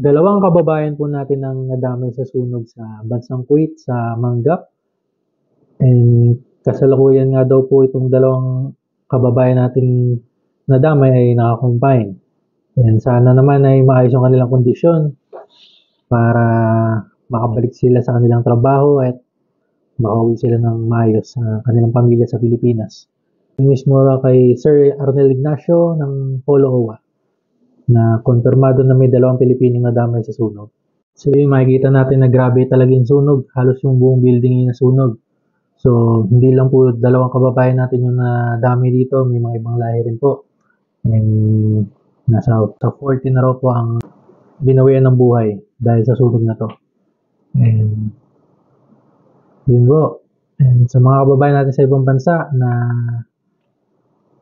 Dalawang kababayan po natin ang nadamay sa sunog sa bansang Kuwait sa Manggap. And kasalukuyan nga daw po itong dalawang kababayan nating nadamay ay nakakumpine. And sana naman ay maayos yung kanilang kondisyon para makabalik sila sa kanilang trabaho at makauwi sila ng maayos sa kanilang pamilya sa Pilipinas. Mismo kay Sir Arnel Ignacio ng Polo OWA na konfirmado na may dalawang Pilipinong nadamay sa sunog. So yun, makikita natin na grabe talaga yung sunog. Halos yung buong building yung nasunog. So hindi lang po dalawang kababayan natin yung nadamay dito, may mga ibang lahi rin po. And nasa 40 na raw po ang binawian ng buhay dahil sa sunog na to. And yun po. And sa mga kababayan natin sa ibang bansa na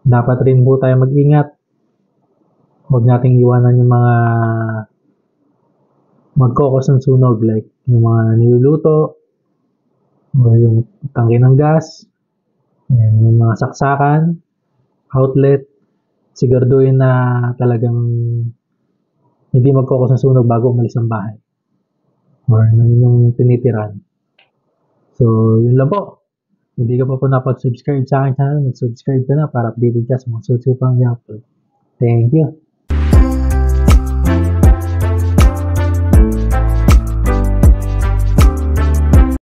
dapat rin po tayo mag-ingat. Huwag nating iwanan yung mga magkokos ng sunog like yung mga niluluto or yung tangke ng gas and yung mga saksakan, outlet. Siguraduhin na talagang hindi magkokos ng sunog bago umalis ng bahay or ng inyong tinitiran. So, yun lang po. Hindi ka pa po napag-subscribe sa akin channel, mag-subscribe ka na para updated ka sa mga susunod pang i-upload. Thank you.